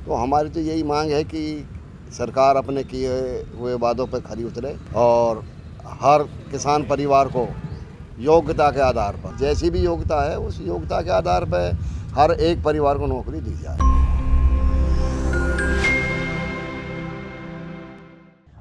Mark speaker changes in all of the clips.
Speaker 1: तो हमारी तो यही मांग है कि सरकार अपने किए हुए वादों पर खरी उतरे और हर किसान परिवार को योग्यता के आधार पर, जैसी भी योग्यता है उस योग्यता के आधार पर हर एक परिवार को नौकरी दी जाए।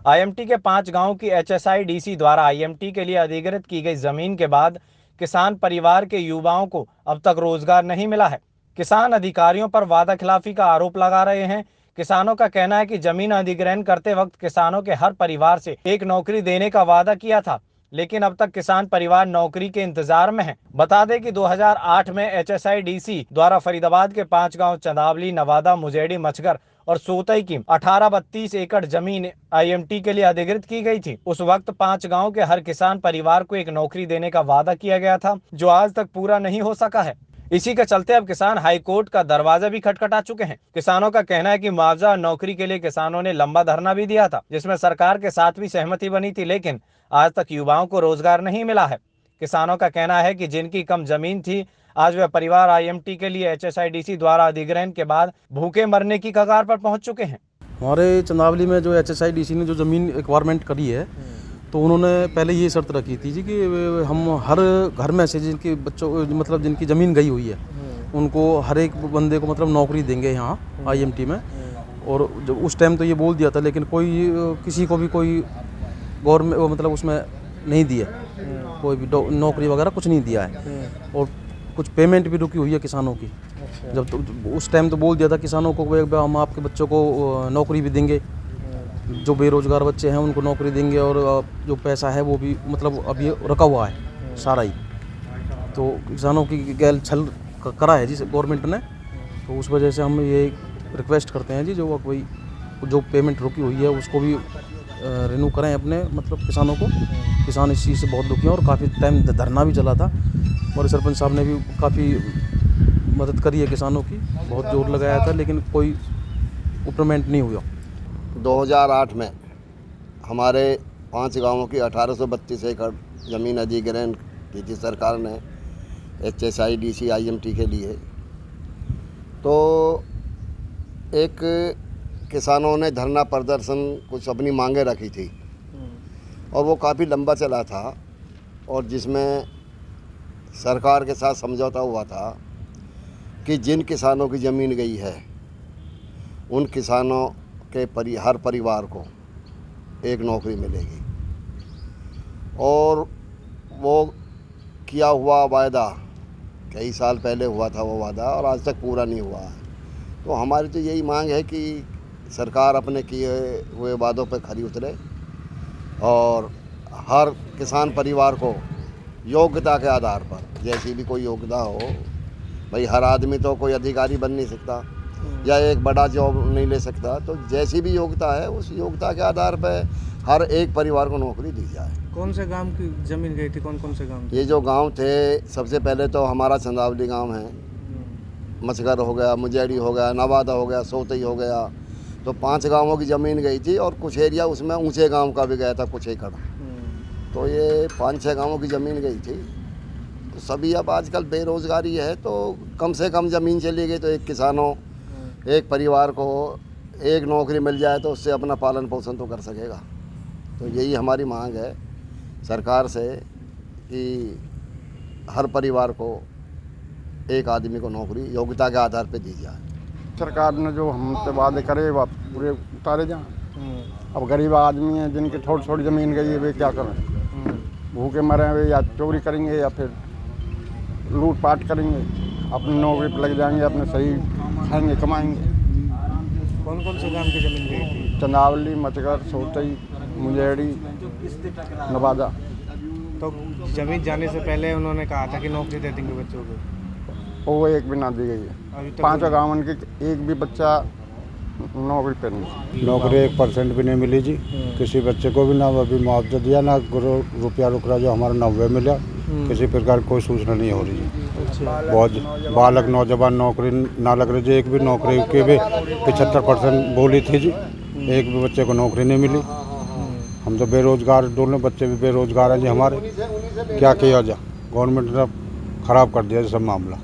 Speaker 2: आईएमटी के 5 गांवों की एचएसआईडीसी द्वारा आईएमटी के लिए अधिग्रहित की गई जमीन के बाद किसान परिवार के युवाओं को अब तक रोजगार नहीं मिला है। किसान अधिकारियों पर वादाखिलाफी का आरोप लगा रहे हैं। किसानों का कहना है कि जमीन अधिग्रहण करते वक्त किसानों के हर परिवार से एक नौकरी देने का वादा किया था, लेकिन अब तक किसान परिवार नौकरी के इंतजार में है। बता दें कि 2008 में एचएसआईडीसी द्वारा फरीदाबाद के 5 गांव चंदावली, नवादा, मुजेड़ी, मचगर और सोतई की 18-32 एकड़ जमीन आईएमटी के लिए अधिग्रहित की गई थी। उस वक्त 5 गांव के हर किसान परिवार को एक नौकरी देने का वादा किया गया था, जो आज तक पूरा नहीं हो सका है। इसी के चलते अब किसान हाईकोर्ट का दरवाजा भी खटखटा चुके हैं। किसानों का कहना है कि मुआवजा और नौकरी के लिए किसानों ने लंबा धरना भी दिया था, जिसमें सरकार के साथ भी सहमति बनी थी, लेकिन आज तक युवाओं को रोजगार नहीं मिला है। किसानों का कहना है कि जिनकी कम जमीन थी, आज वे परिवार आईएमटी के लिए एचएसआईडीसी द्वारा अधिग्रहण के बाद भूखे मरने की कगार पर पहुंच चुके हैं।
Speaker 3: हमारे चंदावली में जो एचएसआईडीसी ने जो ज़मीन एक्वायरमेंट करी है, तो उन्होंने पहले ये शर्त रखी थी जी कि हम हर घर में से जिनके बच्चों मतलब जिनकी ज़मीन गई हुई है उनको हर एक बंदे को मतलब नौकरी देंगे यहाँ आईएमटी में। और जो उस टाइम तो ये बोल दिया था, लेकिन कोई किसी को भी कोई गवर्नमेंट मतलब उसमें नहीं दिया, कोई भी नौकरी वगैरह कुछ नहीं दिया है। और कुछ पेमेंट भी रुकी हुई है किसानों की। जब तो उस टाइम तो बोल दिया था किसानों को हम आपके बच्चों को नौकरी भी देंगे, जो बेरोजगार बच्चे हैं उनको नौकरी देंगे, और जो पैसा है वो भी मतलब अभी रखा हुआ है सारा ही। तो किसानों की गैल छल करा है जी गवर्नमेंट ने। तो उस वजह से हम ये रिक्वेस्ट करते हैं जी, जो पेमेंट रुकी हुई है उसको भी रिन्यू करें अपने मतलब किसानों को। किसान इस चीज़ से बहुत दुखी हैं और काफ़ी टाइम धरना भी चला था, और सरपंच साहब ने भी काफ़ी मदद करी है किसानों की, बहुत जोर लगाया था, लेकिन कोई इम्प्रूवमेंट नहीं हुआ।
Speaker 1: 2008 में हमारे 5 गांवों की 1832 एकड़ ज़मीन अधिग्रहण की थी सरकार ने एचएसआईडीसी आईएमटी के लिए। तो एक किसानों ने धरना प्रदर्शन कुछ अपनी मांगें रखी थी, और वो काफ़ी लंबा चला था, और जिसमें सरकार के साथ समझौता हुआ था कि जिन किसानों की ज़मीन गई है उन किसानों के हर परिवार को एक नौकरी मिलेगी। और वो किया हुआ वायदा कई साल पहले हुआ था वो वादा, और आज तक पूरा नहीं हुआ है। तो हमारी तो यही मांग है कि सरकार अपने किए हुए वादों पर खरी उतरे और हर किसान परिवार को योग्यता के आधार पर, जैसी भी कोई योग्यता हो, भाई हर आदमी तो कोई अधिकारी बन नहीं सकता या एक बड़ा जॉब नहीं ले सकता, तो जैसी भी योग्यता है उस योग्यता के आधार पर हर एक परिवार को नौकरी दी जाए।
Speaker 4: कौन से गांव की ज़मीन गई थी, कौन कौन से गांव?
Speaker 1: ये जो गांव थे, सबसे पहले तो हमारा चंदावली गांव है, मचगर हो गया, मुजेड़ी हो गया, नवादा हो गया, सोतई हो गया। तो 5 गांवों की ज़मीन गई थी, और कुछ एरिया उसमें ऊंचे गांव का भी गया था कुछ एकड़। तो ये 5-6 गांवों की ज़मीन गई थी। तो सभी अब आजकल बेरोज़गारी है, तो कम से कम ज़मीन चली गई तो एक परिवार को एक नौकरी मिल जाए तो उससे अपना पालन पोषण तो कर सकेगा। तो यही हमारी मांग है सरकार से कि हर परिवार को एक आदमी को नौकरी योग्यता के आधार पर दी जाए।
Speaker 5: सरकार ने जो हमसे वादे करे वह पूरे उतारे जाएं। अब गरीब आदमी हैं जिनकी थोड़ी थोड़ी ज़मीन गई है, वे क्या करें? भूखे मरे वे, या चोरी करेंगे या फिर लूटपाट करेंगे, अपनी नौकरी पर लग जाएंगे, अपने सही खाएंगे कमाएंगे।
Speaker 4: कौन कौन से गांव की ज़मीन गई थी?
Speaker 5: चंदावली, मचगर, सोतई, मुजेड़ी, नवादा।
Speaker 4: तो ज़मीन जाने से पहले उन्होंने कहा था कि नौकरी दे देंगे बच्चों को,
Speaker 5: वो एक भी ना दी गई है। 5 गाँव के एक भी बच्चा नौकरी पे नहीं।
Speaker 6: नौकरी 1% भी नहीं मिली जी, किसी बच्चे को भी ना अभी मुआवजा दिया, ना रुपया रुकरा जो हमारा 90 मिला, किसी प्रकार कोई सूचना नहीं हो रही जी। बहुत बालक नौजवान नौकरी ना लग रही जी, एक भी नौकरी के भी 75% बोली थी जी, एक भी बच्चे को नौकरी नहीं मिली। हम तो बेरोजगार, दोनों बच्चे भी बेरोजगार हैं जी हमारे। क्या किया जाए, गवर्नमेंट ने खराब कर दिया सब मामला।